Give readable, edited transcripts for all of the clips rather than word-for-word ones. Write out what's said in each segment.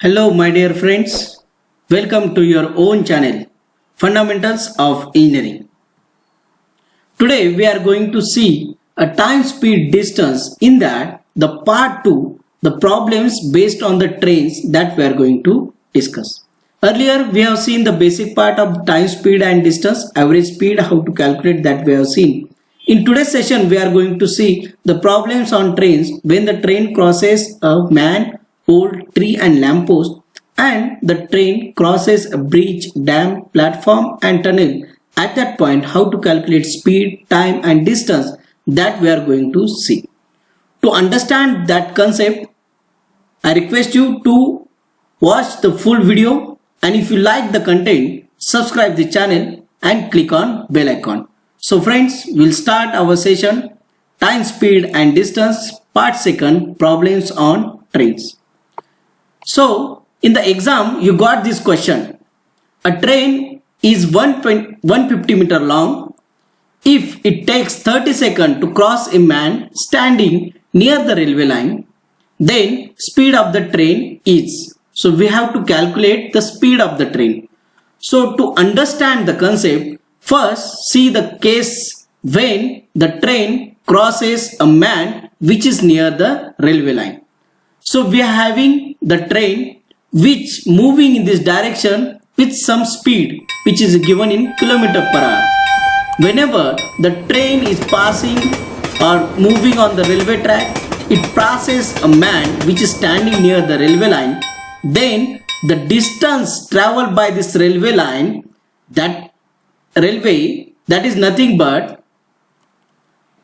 Hello my dear friends, welcome to your own channel, Fundamentals of Engineering. Today we are going to see a time speed distance in that the part 2, the problems based on the trains that we are going to discuss. Earlier we have seen the basic part of time speed and distance, average speed, how to calculate that we have seen. In today's session we are going to see the problems on trains when the train crosses a man, pole, tree and lamppost, and the train crosses a bridge, dam, platform and tunnel. At that point, how to calculate speed, time and distance, that we are going to see. To understand that concept, I request you to watch the full video, and if you like the content, subscribe the channel and click on bell icon. So friends, we'll start our session, time, speed and distance, part 2, problems on trains. So, in the exam, you got this question. A train is 150 meter long. If it takes 30 seconds to cross a man standing near the railway line, then speed of the train is. So, we have to calculate the speed of the train. So, to understand the concept, first see the case when the train crosses a man which is near the railway line. So we are having the train which moving in this direction with some speed which is given in km/h. Whenever the train is passing or moving on the railway track, it passes a man which is standing near the railway line. Then the distance traveled by this railway line, that is nothing but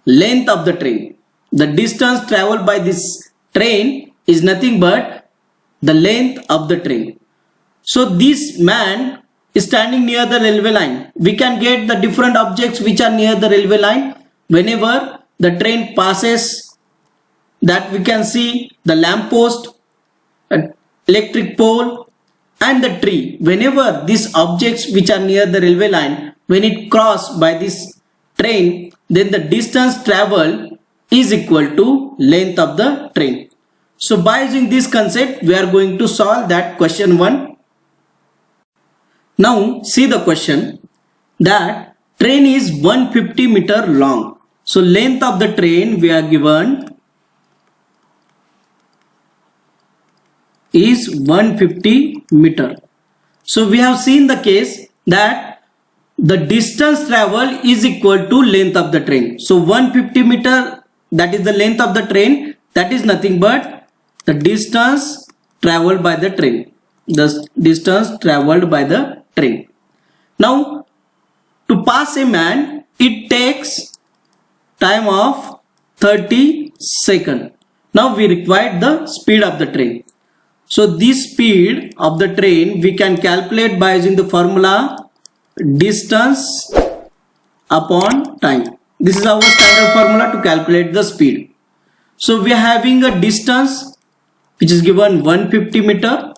length of the train. The distance traveled by this train is nothing but the length of the train. So this man is standing near the railway line. We can get the different objects which are near the railway line. Whenever the train passes, that we can see the lamppost, electric pole and the tree. Whenever these objects which are near the railway line, when it crosses by this train, then the distance traveled is equal to length of the train. So by using this concept, we are going to solve that question 1. Now see the question that train is 150 meter long. So length of the train we are given is 150 meter. So we have seen the case that the distance traveled is equal to length of the train. So 150 meter, that is the length of the train, that is nothing but the distance traveled by the train. The distance traveled by the train. Now, to pass a man, it takes time of 30 seconds. Now, we require the speed of the train. So, this speed of the train we can calculate by using the formula distance upon time. This is our standard formula to calculate the speed. So, we are having a distance which is given 150 meter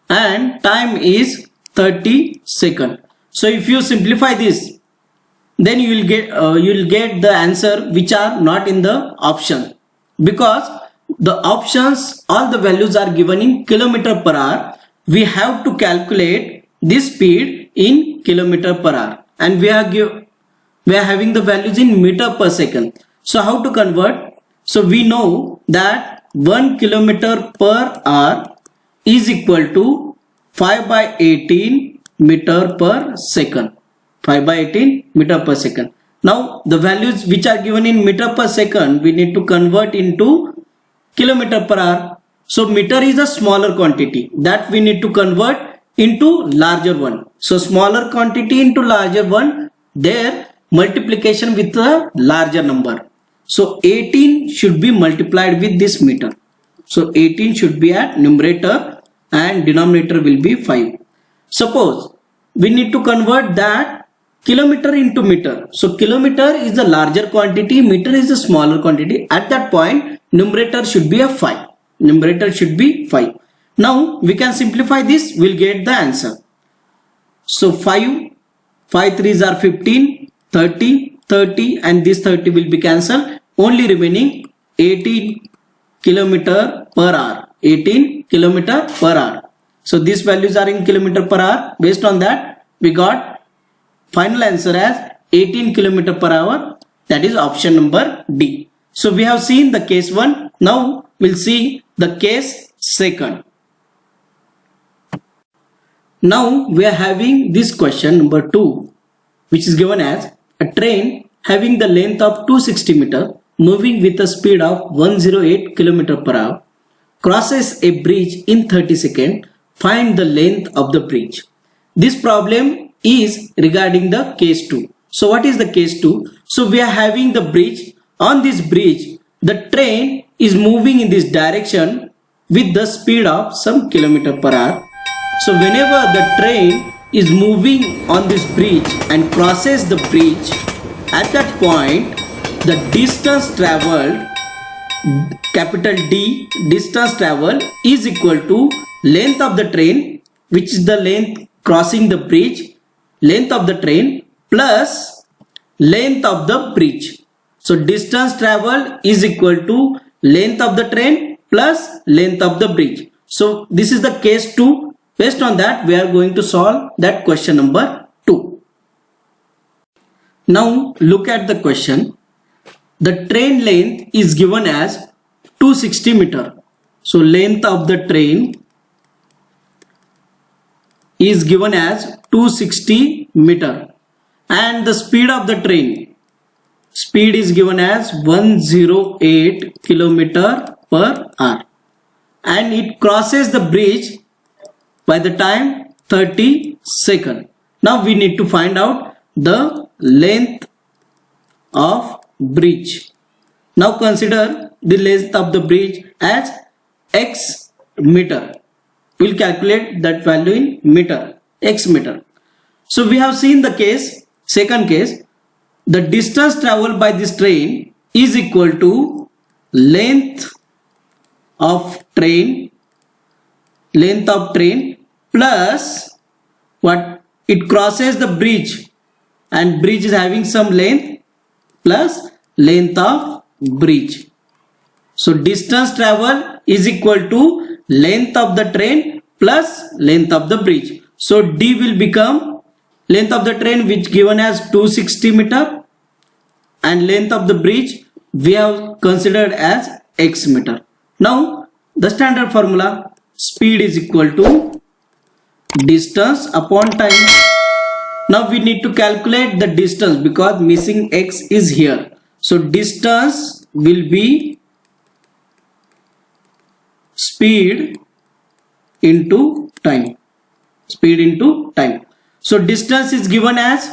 and time is 30 seconds. So if you simplify this, then you will get the answer which are not in the option, because the options, all the values are given in km/h. We have to calculate this speed in km/h, and we are having the values in meter per second. So how to convert? So we know that 1 km/h is equal to 5/18 meter per second. 5/18 meter per second. Now the values which are given in meter per second, we need to convert into km/h. So meter is a smaller quantity that we need to convert into larger one. So smaller quantity into larger one, their multiplication with a larger number. So 18 should be multiplied with this meter. So 18 should be at numerator and denominator will be 5. Suppose we need to convert that kilometer into meter. So kilometer is a larger quantity, meter is a smaller quantity. At that point, numerator should be a 5. Numerator should be 5. Now we can simplify this, we'll get the answer. So 5 3s are 15, 30 and this 30 will be cancelled. Only remaining 18 km/h. 18 km/h. So these values are in kilometer per hour. Based on that, we got final answer as 18 kilometer per hour. That is option number D. So we have seen the case 1. Now we'll see the case 2. Now we are having this question number 2, which is given as a train having the length of 260 meter moving with a speed of 108 km per hour crosses a bridge in 30 seconds. Find the length of the bridge. This problem is regarding the case 2. So what is the case 2? So we are having the bridge. On this bridge, the train is moving in this direction with the speed of some kilometer per hour. So whenever the train is moving on this bridge and crosses the bridge, at that point, the distance traveled, capital D, distance traveled is equal to length of the train, which is the length crossing the bridge, length of the train plus length of the bridge. So distance traveled is equal to length of the train plus length of the bridge. So this is the case 2. Based on that, we are going to solve that question number 2. Now look at the question. The train length is given as 260 meter. So length of the train is given as 260 meter. And the speed of the train, speed is given as 108 km per hour. And it crosses the bridge by the time 30 seconds. Now we need to find out the length of bridge. Now consider the length of the bridge as x meter. We'll calculate that value in meter, x meter. So we have seen the case, second case, the distance traveled by this train is equal to length of train plus what, it crosses the bridge and bridge is having some length plus length of bridge. So distance travel is equal to length of the train plus length of the bridge. So D will become length of the train, which given as 260 meter, and length of the bridge we have considered as x meter. Now the standard formula, speed is equal to distance upon time. Now we need to calculate the distance because missing x is here. So distance will be speed into time. Speed into time. So distance is given as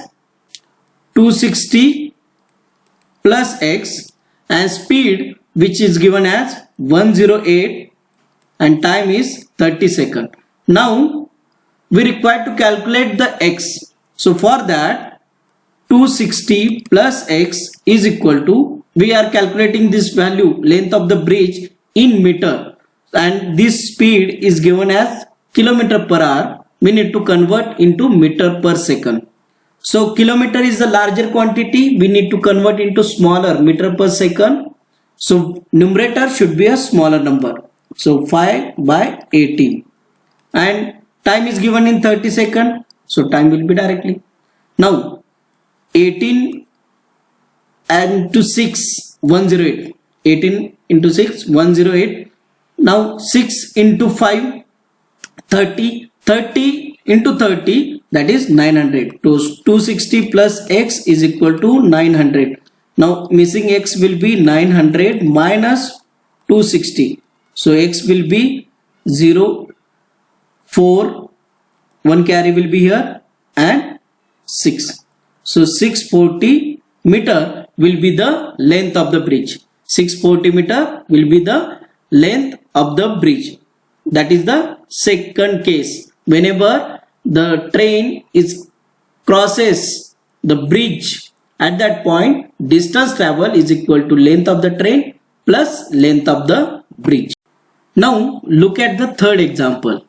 260 plus x and speed which is given as 108 and time is 30 seconds. Now we require to calculate the x. So for that 260 plus x is equal to, we are calculating this value length of the bridge in meter and this speed is given as kilometer per hour. We need to convert into meter per second. So kilometer is the larger quantity, we need to convert into smaller, meter per second. So numerator should be a smaller number. So 5 by 18 and time is given in 30 seconds. So time will be directly. Now 18 and to 6, 108. 18 into 6, 108. Now 6 into 5, 30. 30 into 30, that is 900. So 260 plus x is equal to 900. Now missing x will be 900 minus 260. So x will be 0, 4, 1 carry will be here and 6. So 640 meter will be the length of the bridge. 640 meter will be the length of the bridge. That is the second case. Whenever the train is crosses the bridge, at that point distance travel is equal to length of the train plus length of the bridge. Now look at the third example.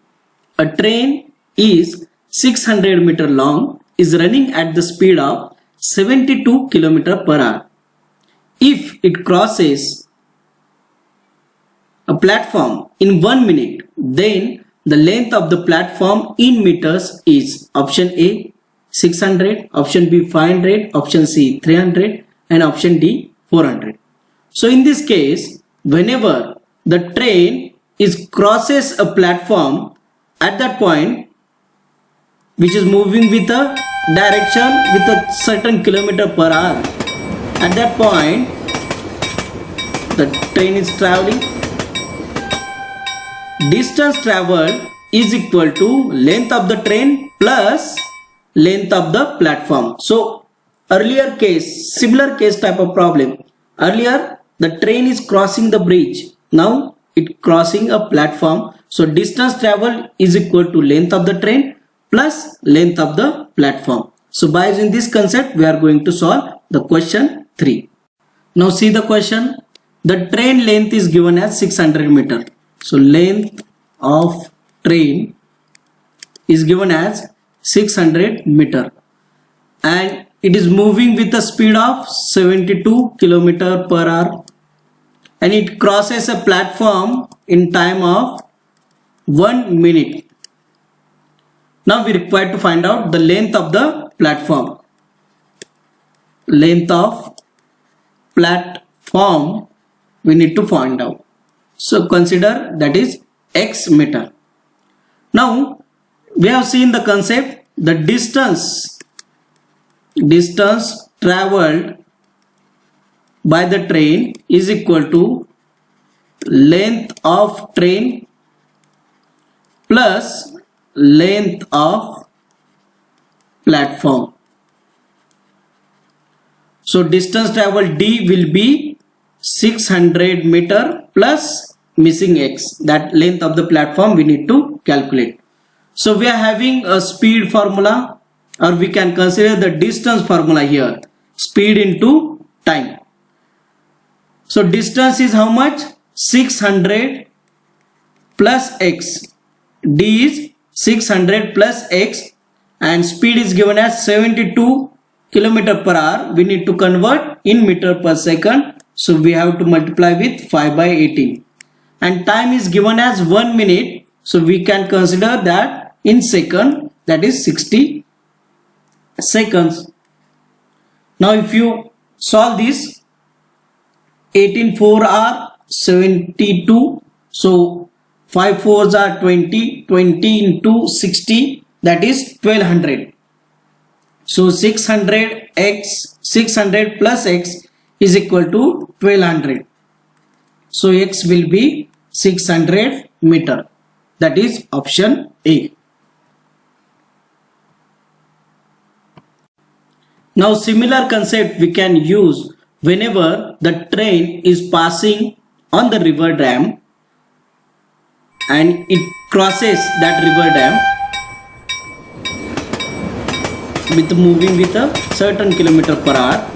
A train is 600 meter long, is running at the speed of 72 km per hour. If it crosses a platform in 1 minute, then the length of the platform in meters is option A 600, option B 500, option C 300 and option D 400. So in this case, whenever the train crosses a platform at that point which is moving with a direction with a certain kilometer per hour, at that point the train is traveling, distance traveled is equal to length of the train plus length of the platform. So earlier case, similar case type of problem, earlier the train is crossing the bridge, now it crossing a platform, so distance traveled is equal to length of the train plus length of the platform. So by using this concept we are going to solve the question 3. Now see the question. The train length is given as 600 meter. So length of train is given as 600 meter and it is moving with a speed of 72 kilometer per hour and it crosses a platform in time of 1 minute. Now we require to find out the length of the platform. Length of platform we need to find out. So consider that is x meter. Now we have seen the concept, the distance traveled by the train is equal to length of train plus length of platform. So distance traveled D will be 600 meter plus missing x, that length of the platform we need to calculate. So we are having a speed formula, or we can consider the distance formula here, speed into time. So distance is how much? 600 plus x. D is 600 plus x and speed is given as 72 kilometer per hour. We need to convert in meter per second. So we have to multiply with 5 by 18. And time is given as 1 minute. So we can consider that in second, that is 60 seconds. Now if you solve this, 18 4 are 72. So 5 4s are 20. 20 into 60, that is 1200. So 600 plus x is equal to 1200. So x will be 600 meter. That is option A. Now similar concept we can use whenever the train is passing on the river dam and it crosses that river dam with moving with a certain kilometer per hour.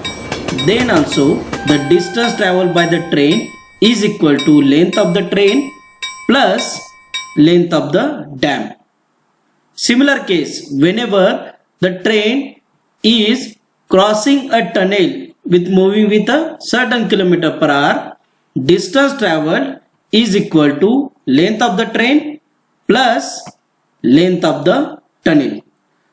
Then also the distance traveled by the train is equal to length of the train plus length of the dam. Similar case, whenever the train is crossing a tunnel with moving with a certain kilometer per hour, distance traveled is equal to length of the train plus length of the tunnel.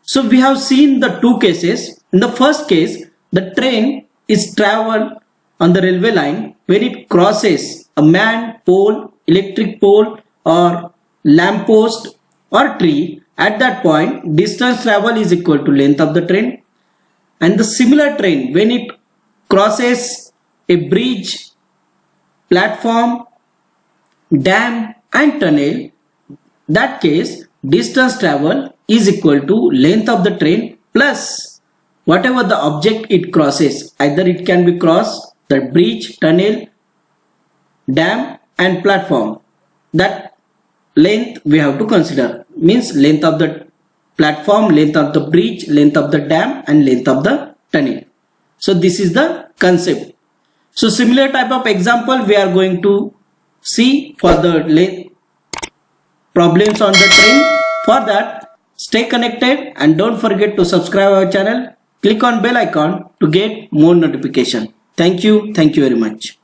So we have seen the two cases. In the first case, the train is traveled on the railway line when it crosses a man, pole, electric pole or lamppost or tree. At that point, distance traveled is equal to length of the train. And the similar train, when it crosses a bridge, platform, dam and tunnel, that case distance traveled is equal to length of the train plus whatever the object it crosses. Either it can be crossed the bridge, tunnel, dam and platform. That length we have to consider, means length of the platform, length of the bridge, length of the dam and length of the tunnel. So this is the concept. So similar type of example we are going to see for the problems on the train. For that, stay connected and don't forget to subscribe our channel. Click on bell icon to get more notification. Thank you very much.